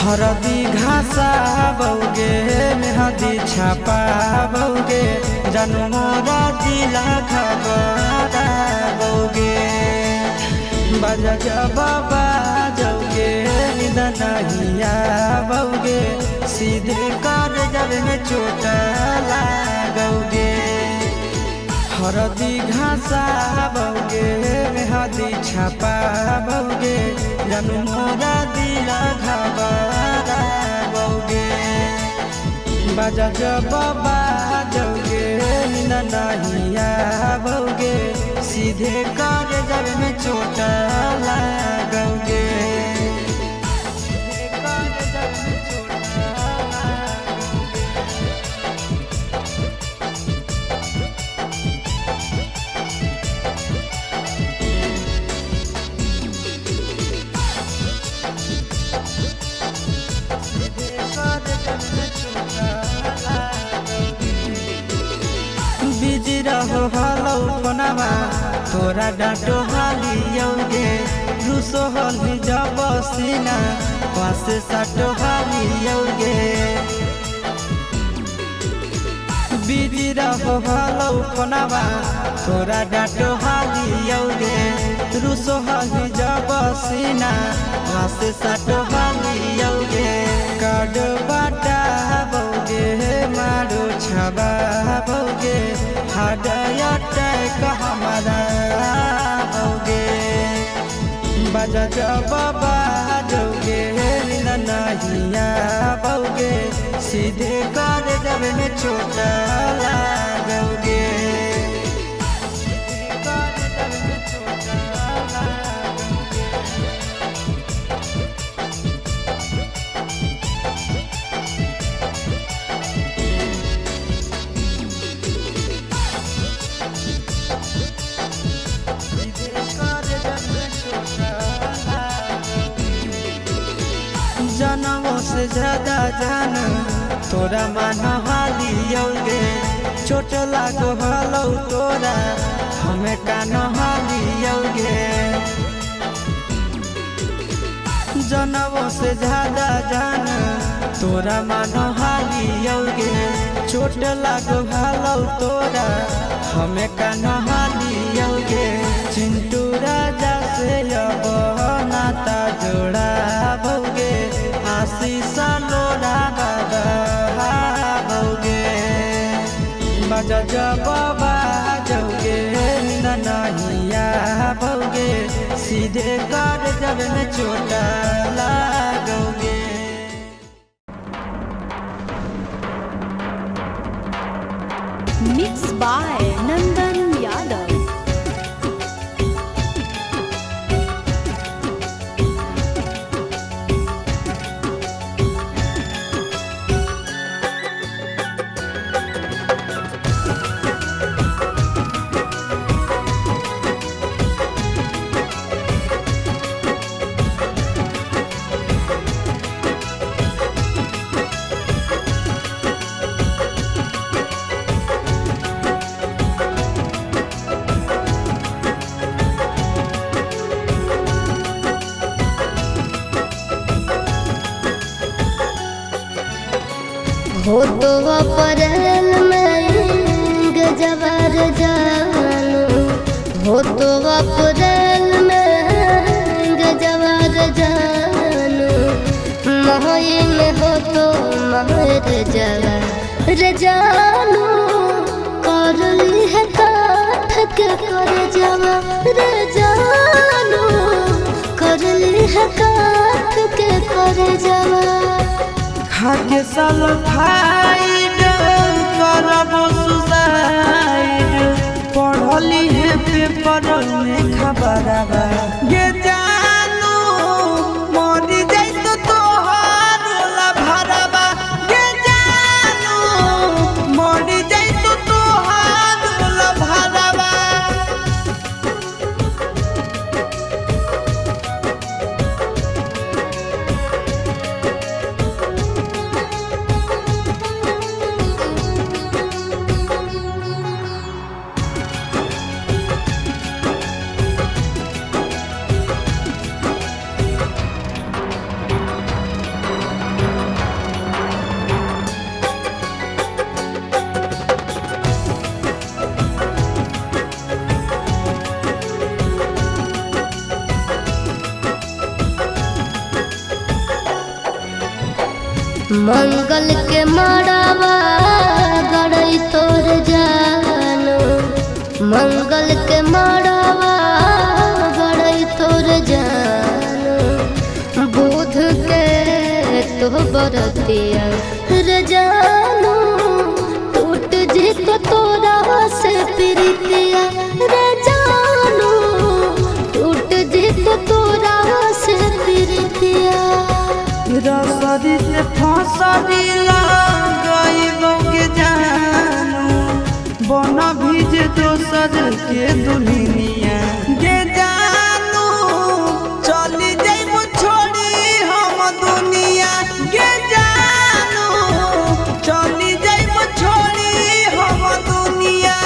हरदी घासा बौगे मेहदी छापा बौगे जनमोरा जिला खबरा बौगे बजा बाबा जौगे निदनहिया बौगे सीधे कर जब में चोट लागोगे। हरदी घासा बौगे मेहदी छापा बौगे जनमोरा दिला घबरा बौगे बजा बाबा जौगे नहिया बौगे सीधे कर जब में चोट लागोगे। बिजी रहो हलो फोनमा तोरा डांटो हालियोगे रूसो हली जब सीना पास साटो हालियोगे। बिजी रहो हलो फोनमा तोरा डांटो हालियोगे रूसो हली जब सीना पास साटो हालियोगे। काड बाटा बौगे मारो छबा बौगे हृदय हमारा बौगे बजा बाबा जौगे नहिया बौगे सीधे कर जब में चोट लागोगे। जनमों से ज्यादा जान तोरा मान हालियोगे चोट लागो हलो तोरा हमें कान हालियोगे। जनमों से ज्यादा जान तोरा मान हालियोगे चोट लागो हलो तोरा हमें कान हालियोगे। चिंटू राजा से अब नाता जोड़ा बौगे आशीष लोड़ा बौगे बजा बाबा जौगे नहिया बौगे सीधे कर जब में चोट लागोगे। मिक्स बाय नंदन यादव। हो तो अप्रैल में गजबर जानू हो तो अप्रैल में गजबर जानू मई में हो तो महर जवर जानू कर ली है काठ के कर जवर जानू कर ली है काठ के कर जवर। खाके सल्फाइड करब सुसाइड पढ़ली है पेपर में खबरवा ये जानू मरी जाई तो तोहार भरवा ये जानू मरी जाई तो तोहार भरवा। मंगल के मड़ावा गड़ई तोर जानो, मंगल के मड़ावा गड़ई तोर जानो, बुध के तो बरतिया रे जानो, टूट जी तो तोरा से प्रीतिया रे जानो, टूट जी तो तोरा से प्रीतिया। रसरी से फसरी लगाइबो के जानू, बना भीज दोसर के दुनिया गे जानू, चली जाइबो छोड़ी हम दुनिया गे जानू, चली जाइबो छोड़ी हम दुनिया।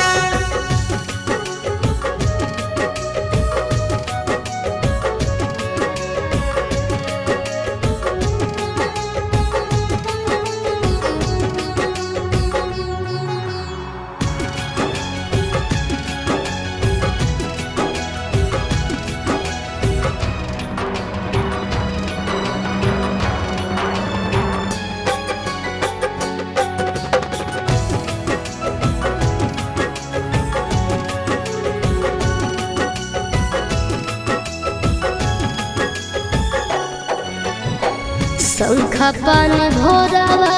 शंखा पानी भोरावा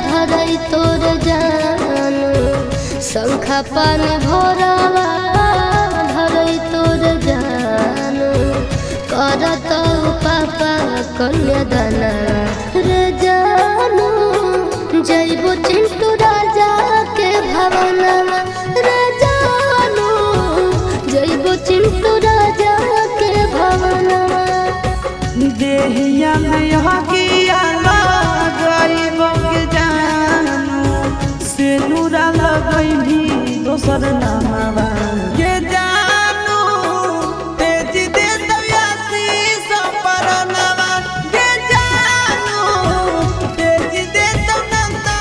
धरई तोर जानो, शंखा पानी भोरावा धरई तोर जानो, करत पापा कन्यादाना रे जानो, जइबो चिंटू राजा के भवनवा रे जानो, जइबो चिंटू राजा के भवनवा। देहिया में हकिया लगाइबो के जानू, सेनुरा लगैभी दोसर नामवा के जानू, तेज दे दयासी सपरनवा के जानू, तेज दे दनंदा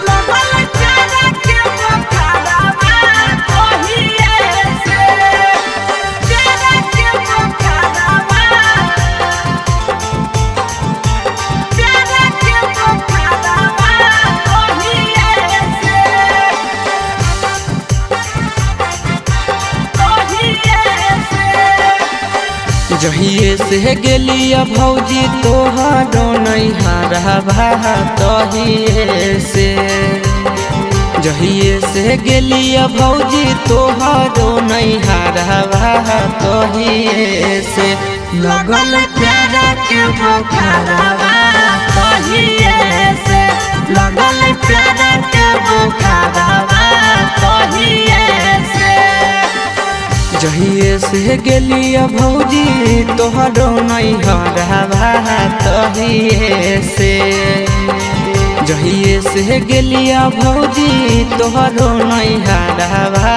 लगल चारा के बखाड़ावा कहिए से, चारा के बखाड़ावा, चारा के बखाड़ावा कहिए से, कहिए से। जहिए से गेलिया भौजी तोहरो नैहरवा तहिए से, जहिए से गेलिया भौजी तोहरो नैहरवा तहिए से, लगल प्यारा के बुखारवा तहिए से, लगल प्यारा के बुखारवा तहिए से। जहिए से गेलिया भौजी तोहरो नैहरवा तहिए से, जहिए से गेलिया भौजी तोहरो नैहरवा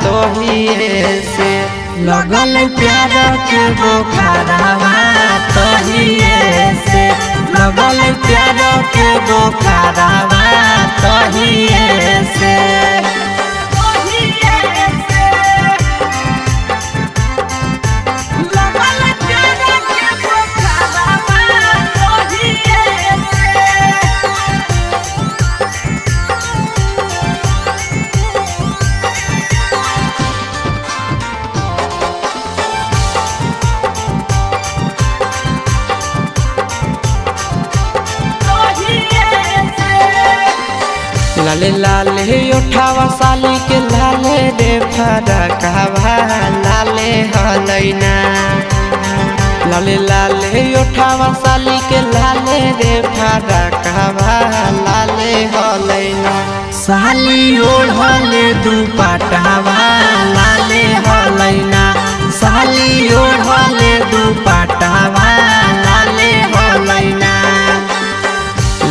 तहिए से, लगल प्यार के बुखारवा तहिए से, लगल प्यार के बुखारवा तहिए से। लाले लाले उठावा साली के लाले रे फरकवा लाले हलैना, लाले लाले उठावा साली के लाले रे फरकवा लाले हलैना, साली ओढ़ले दुपट्टावा लाले हलैना, साली ओढ़ले दुपट्टावा लाले हलैना,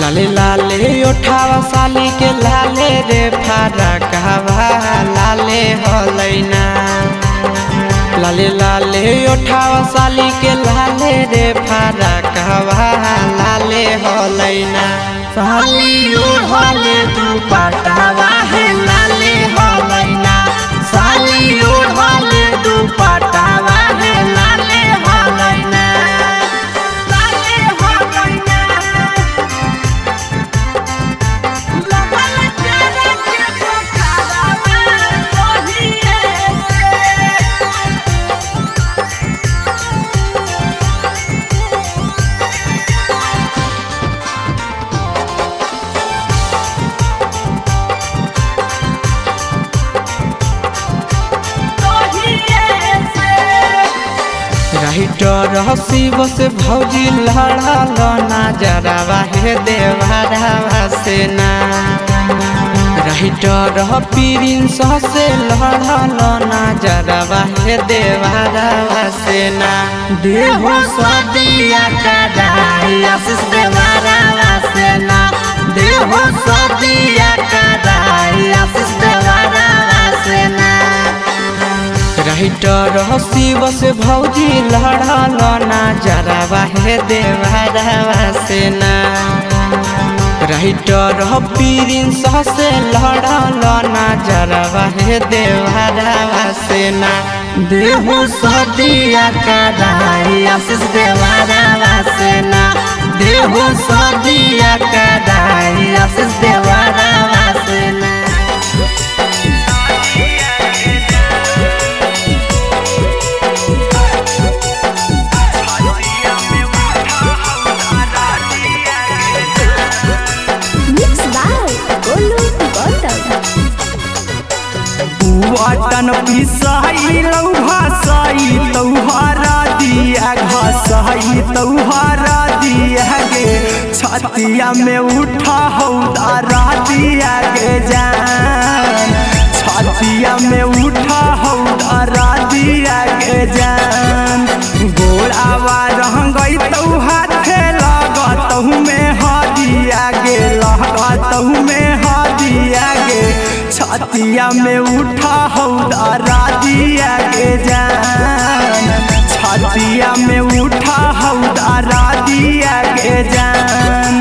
लाले लाले उठावा साली के लाले रे फरकवा लाले हलैना, लाले लाले उठावा साली के लाले रे फरकवा लाले हलैना, साली ओढ़ले दुपट्टावा है लाले हलैना, साली ओढ़ले दुपट्टावा है लाले हलैना, लाले हलैना। राइटर शिव से भौजी लड़ल ना जरावा हे देवरावा से ना। राइटर प्रिंस से लड़ल ना जरावा हे देवरावा से ना। देहो सदिया कदाई आशीष देवरावा से ना। देहो सदिया कदाई आशीष देवरावा से ना। राइटर शिव से भौजी लड़ल ना जरावा हे देवरावा से ना। राइटर प्रिंस से लड़ल ना जरावा हे देवरावा से ना। देहो सदिया कदाई आशीष देवरावा से ना। देहो सदिया कदाई आशीष देवरावा से ना। वाटन पिसाई लौ भासाई तौहारा दिया घासाई तौहारा दिया गे। छतिया में उठा हौदारा दिया गे जान। छतिया में उठा हौदारा दिया गे जान। गोड़ावा रंग गई तौ हाथे लगतहु में हदिया गे लगतहु में हदिया गे। छतिया में उठा हौदारा दिया गे जान। छतिया में उठा हौदारा दिया गे जान।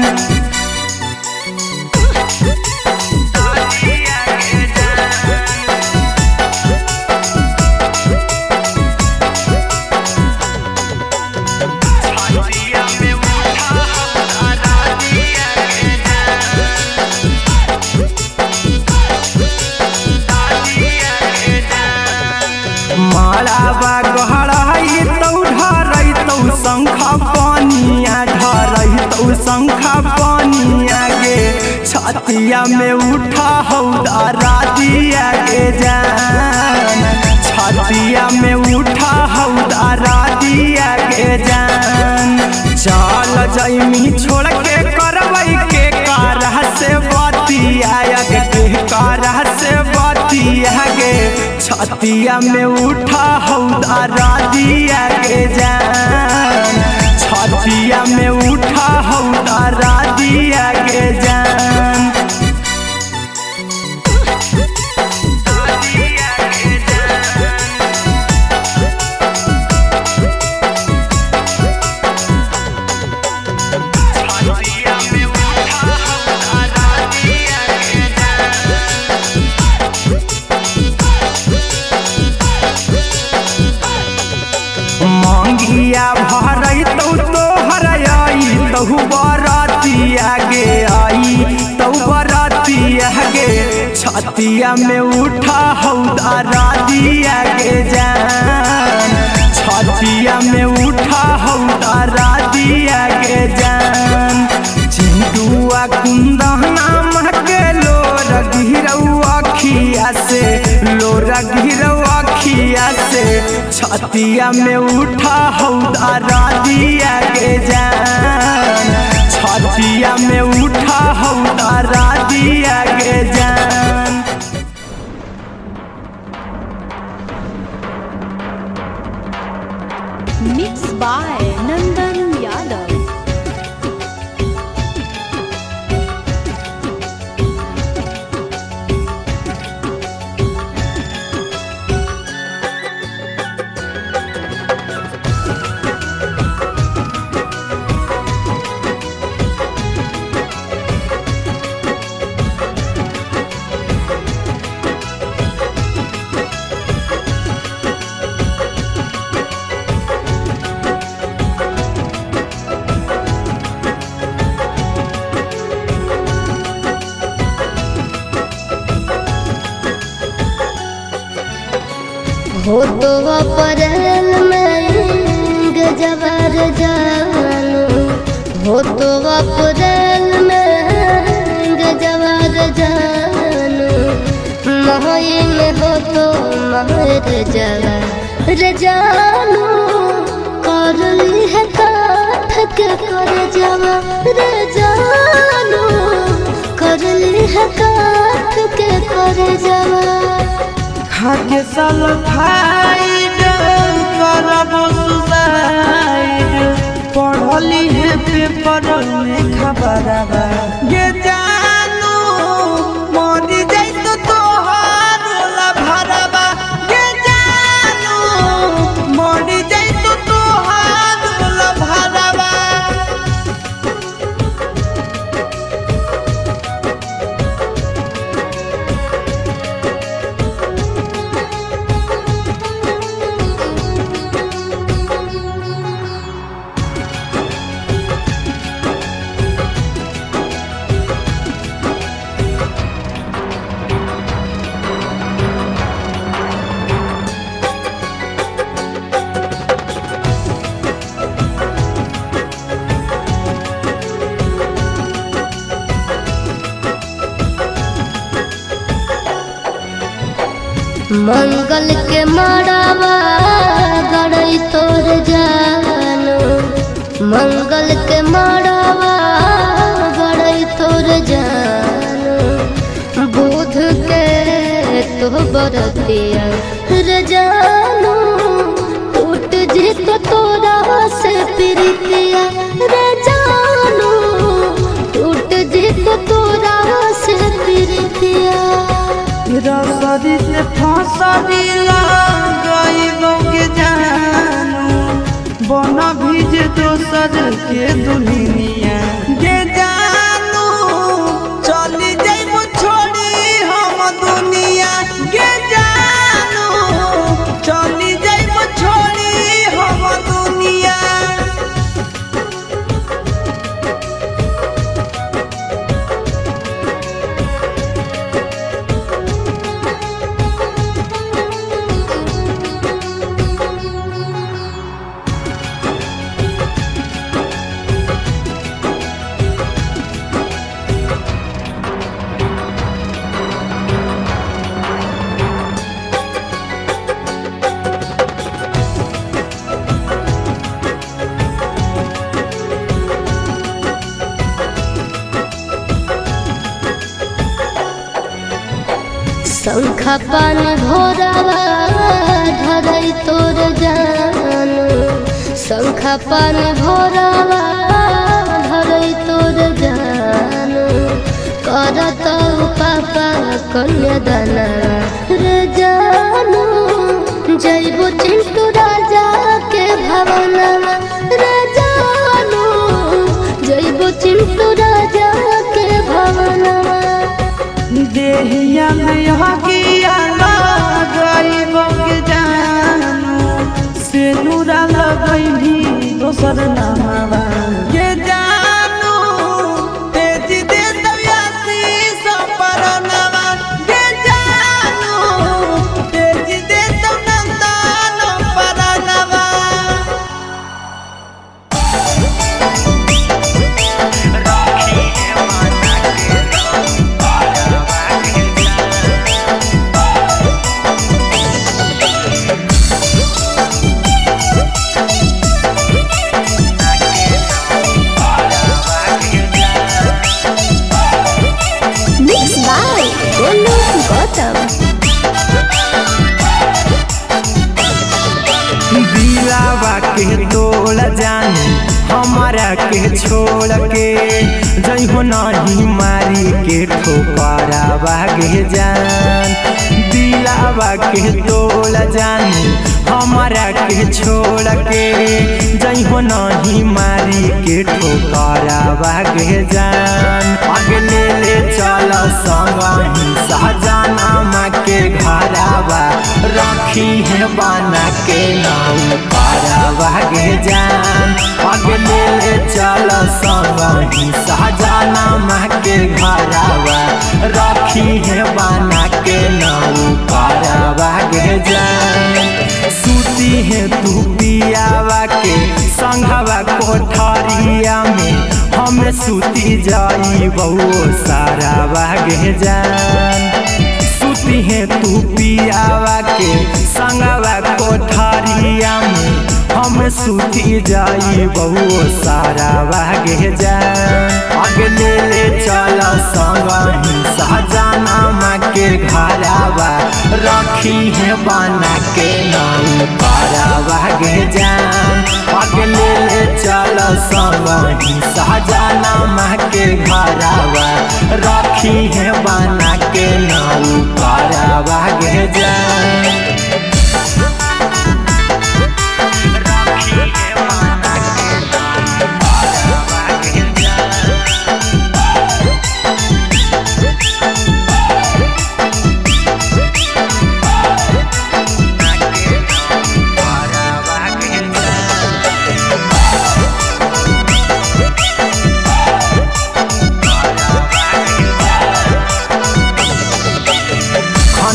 मालावा गहराई तौ ढरई तौ शंखा पानिया ढरई तौ शंखा पानिया गे। छतिया में उठा हौदारा दिया गे जान। छतिया में उठा हौदारा दिया गे जान। चल जैमी छोड़ के करवई के कारह से बतिया के कारह से बतिया गे। छतिया में उठा हौदारा दिया गे जान। छतिया में उठा हौदारा दिया गे जान। मंगिया भरई तौ तोहर आई तहु बरातिया गे आई तौ बरातिया गे। छतिया में उठा हौदारा दिया गे जान। छतिया में उठा हौदारा दिया गे जान। चिंटुआ कुंदना महके लोर गिरौ अखिया से लोर गिरौ अखिया से। छतिया में उठा हौदारा दिया गे जान। छतिया में उठा हौदारा दिया गे जान। Mixed by Nandan Yadav. हो तो अप्रैल में गजबर जानू। हो तो अप्रैल में गजबर जानू। मई में हो तो महर जवा जानू। करली है काठ के कर जवा रे जानू करली है काठ के कर जवा खाके साल फाइड करब सुसाइड पढ़ली है पेपर में खबरवा ये जानू मरी जाई तो तोहार भरवा ये जानू मरी जाई तो तोहार भरवा। मंगल के मड़ावा गड़ई तोर जानू मंगल के मड़ावा गड़ई तोर जानू बुध के तो बरतिया रे जानू टूट जी तो तोरा से प्रीतिया रे जानू टूट जी तो तोरा से प्रीतिया रसरी से फसरी गईबो के जानू बना भीज दोसर के दुनिया ये जानू चली जाइबो छोड़ी हम दुनिया ये जानू चली जाइबो छोड़ी हम दुनिया। शंखा पान भोरावा धरई तोर जानू शंखा पान भोरावा धरई तोर जानू करत पापा कन्यादाना रे जानू जइबो चिंटू राजा के भवनवा रे जानू जइबो चिंटू राजा के भवनवा देहिया में हकिया गईबो के जानू से नूरा लगई दोसर नामवा ये जानू तेज दे दयासी सपरनवा ये जानू तेज दे नंदन परनवा। Mixed by Golu Gautam. दिलावा के तोड़ जानी हमारा के छोड़ के जइहो नहीं मारी के ठोकरावा के जान दिलावा के तोड़ जानी हमारा के छोड़ के जइहो नहीं मारी के ठोकरावा के जान अगले ले चल संगही सहजाना के घरावा रखी है बना के नाऊ पारावा के जान अगले ले चल संगही सहजाना के घरावा रखी है बना के नाऊ पारावा के जान सूती है तू पियावा के संघवा कोठरिया में हमें सूती जाई बहु सारा बागे जान सूती है तू पियावा के संगवा कोठरिया में हम सूती जाई बहु सारा वागे जान आगे ले चल संगही सहजाना माँ के घरावा रखी है बना के नाम पारा वागे जान आगे ले चल संगही सहजाना माँ के घरावा रखी है बना के नाम पारा वागे जान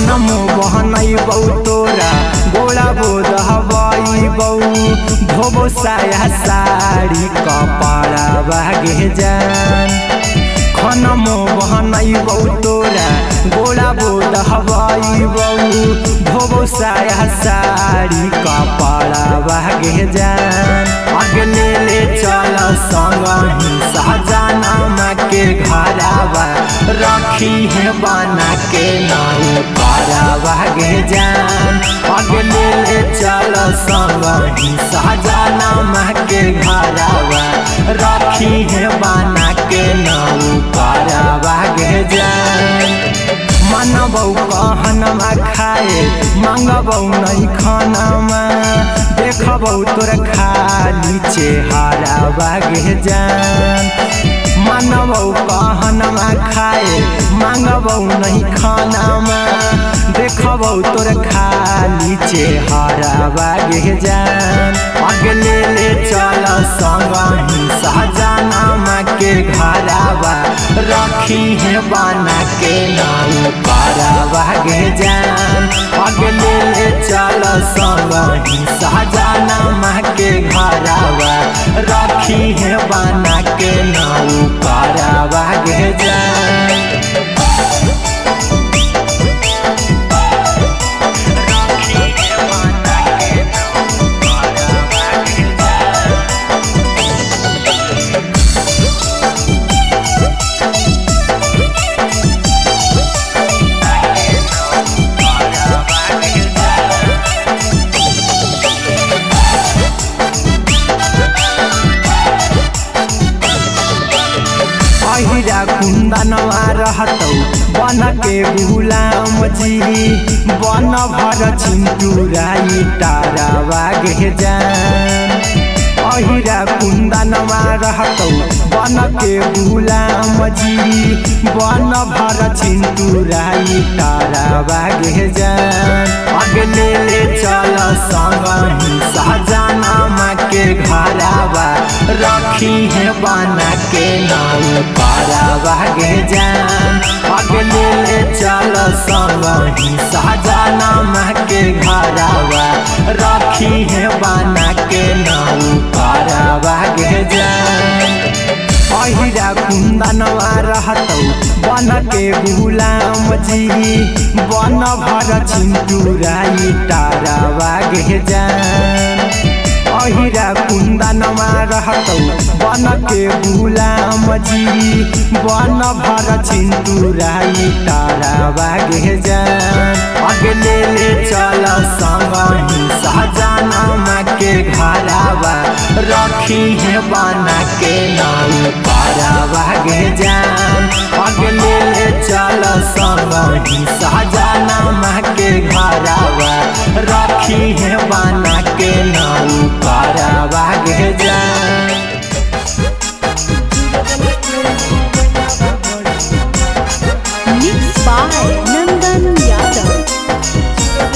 नमो बहनई बौ तोरा गोला बोध हवाई बौ धोबो साया साड़ी कपड़ा बागे जान खनमो बहनई बौ तोरा गोला बोध हवाई बौ धोबो साया साड़ी कपड़ा बागे जान अगले ले चल संगही सहजाना माँ के घरावा रखी है बना के नाम पारा वागे जान अगले ले चल संगही सहजाना माँ के घरावा रखी है बना के नाम पारा वागे जान मनबौ कहनमा खाए मांगबौ नहीं खानामा देखबौ तोर खाली चेहरा वागे जान मनबौ कहनमा खाए मांगबौ नहीं खानामा देखबौ तोर खाली चेहरा वागे जान अगले ले चल संगही सहजाना माँ के घरावा रखी है बना के नाम पारा वागे जान अगले ले चल संगही सहजाना माँ के घरावा रखी है बना के नाम पारा वागे जान अहिरा कुंदनवा रहतौ बन के गुलाम जी बन भर चिंटूराई तारा वागे जान अहिरा कुंदनवा रहतौ बन के गुलाम जी बन भर चिंटूराई तारा वागे जान अगले ले चल संगही सहजाना माँ के घरावा रखी है बना के नाम पारा वागे जान अगले ले चल संगही सहजाना माँ के घरावा रखी है बना के नाम पारा वागे जान अहिरा कुंदनवा रहतौ बन के गुलाम जी बन भर चिंटूराई तारा वागे जान अहिरा कुंदनवा रहतौ बन के गुलाम जी बन भर चिंटूराई तारा वागे जान अगले ले चल संगही सहजाना माँ के घरावा रखी है बना के नाम पारा वागे जान अगले ले चल संगही सहजाना माँ के घरावा रखी है बना के नाम पारा वागे जान Mixed by Nandan Yadav.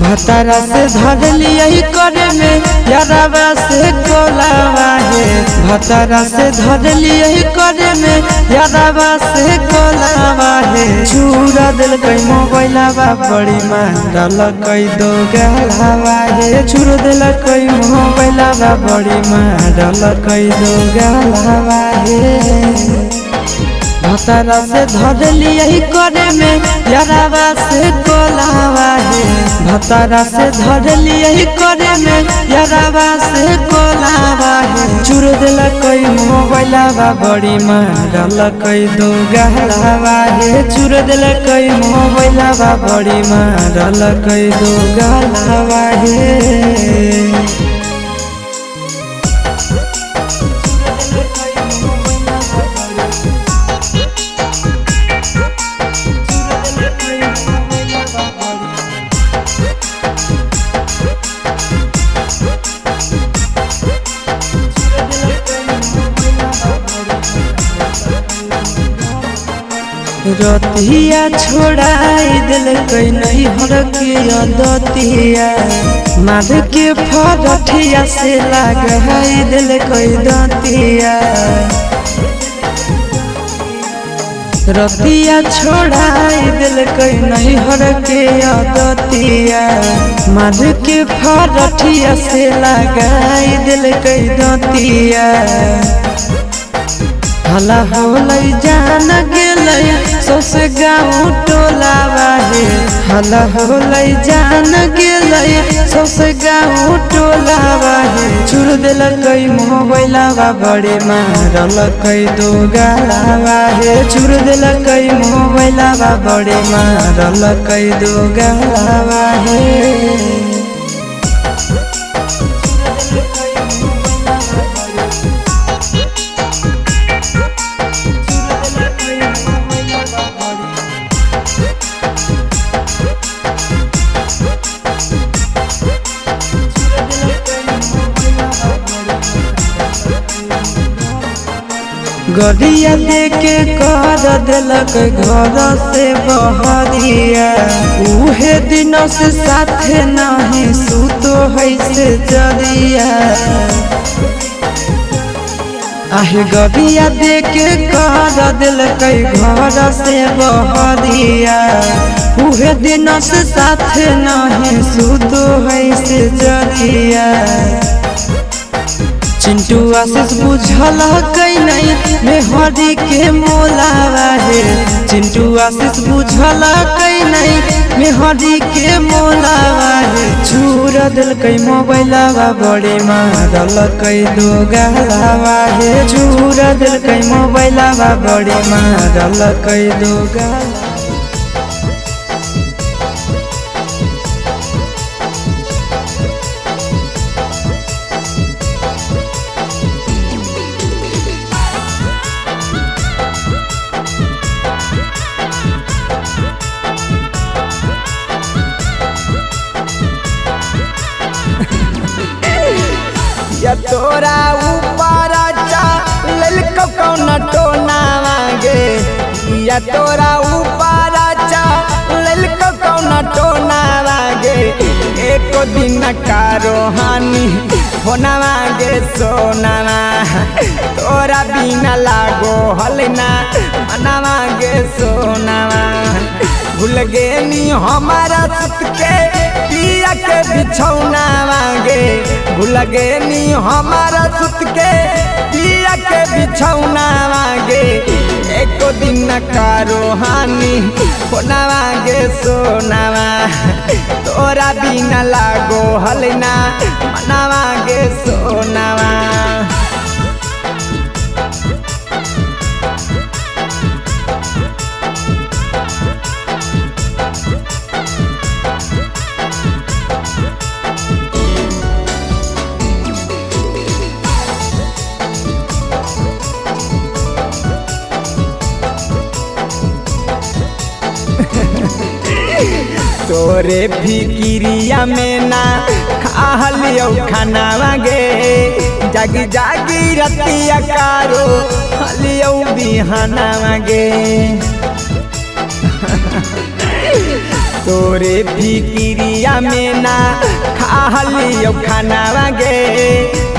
भतारा से धर लिया करे में यारावा से कोलावा है भतारा से धर लिया करे में यारावा से कोलावा है चूरा दिल कई मोबाइलावा बड़ी मारल कई दो गलावा है चूरा दिल कई मोबाइलावा बड़ी मारल कई दो गलावा है भतरा से धर लिया करे में यारावा से कोलावा है भतरा से धर लिया करे में यारावा से कोलावा है चूर दिल कोई मोबाइलावा बड़ी मारल कोई दो गहलावा है चूर दिल कोई मोबाइलावा बड़ी मारल कोई दो गहलावा है रतिया छोड़ाई दिल कई नहीं हर के दतिया मार के फरठिया से लगाई दिल कई दतिया रतिया छोड़ाई दिल कई नहीं हर के दतिया मार के फरठिया से लगाई दिल कई दतिया हला होलै जान गेलै सौस गाँव टोलावा है हला होलै जान गेलै सौस गाँव टोलावा है चूर दिल कई मोबाइलावा बड़े मारल कई दो गालावा है चूर दिल कई मोबाइलावा बड़े मारल कई दो गालावा है गड़िया देके कर दिलक घर से बहरिया उहे दिन से साथे नहीं सुतो है से जरिया आहे गड़िया देके कर दिलक घर से बहरिया उहे दिन से साथे नहीं सुतो है से जरिया चिंटू आशीष बुझल कई नहीं मेहरी के मोलावा है चिंटू आशीष बुझल कई नहीं मेहरी के मोलावा है चूर दिल कई मोबाइलावा बड़े मारल कई दो गहलावा है चूर दिल कई मोबाइलावा बड़े मारल कई दो गहलावा या तोरा ऊपर चल कौन टोना मांगे या तोरा ऊपर चल कौन टोना मांगे एक दिन का रोहानी होना मांगे सोना तोरा बिना लागो हलना मना मांगे सोना भूल गे नी हमारा सुत के पिया के बिछौना मांगे भूल गे नी हमारा सुत के पिया के बिछौना मांगे एक दिन का रोहानी होना मांगे सोना तोरा बिना लागो हलना मना मांगे सोना तोरे फिकिरिया में ना खालियो खाना मांगे जागी जागी रतिया कारो खालियो बिहाना मांगे तोरे फिकिरिया में ना खालियो खाना मांगे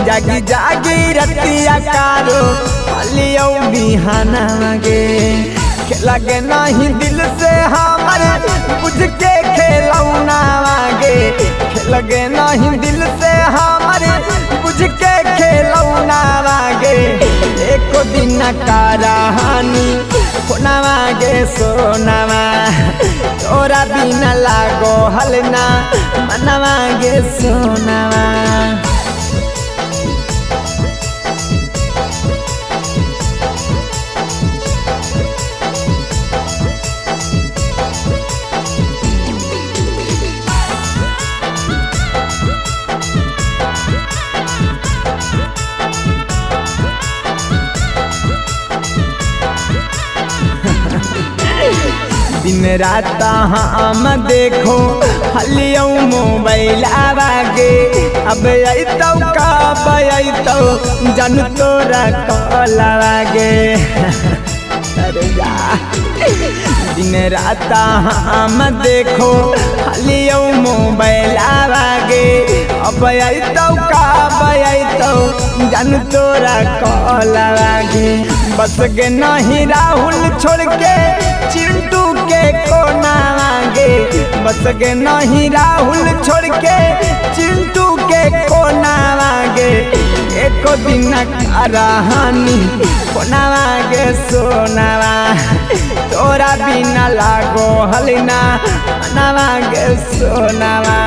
जागी जागी रतिया कारो खालियो बिहाना मांगे लगे नहीं दिल से हमारे बुझ के खेलौना मांगे लगे नहीं दिल से हमारे बुझ के खेलौना मांगे एक दिन का रहानी फोनवा गे सोनावा तोरा बिना लागो हलना मनवा गे सोनावा। दिन रात हम देखो हलियो मोबाइल आवागे अब अतौ कब अतौ जन तोरा कलावागे। अरे जा दिन रात हम देखो हलियो मोबाइल आवागे अब अतौ कब अतौ जन तोरा कलावागे। बस गे नहीं राहुल छोड़ के चिंटू के कोना गे बस गे नहीं राहुल छोड़ के चिंटू के कोना गे। एको दिन कहानी कोनावा गे सोनावा तोरा बिना लागो हलना मनवा गे सोनावा।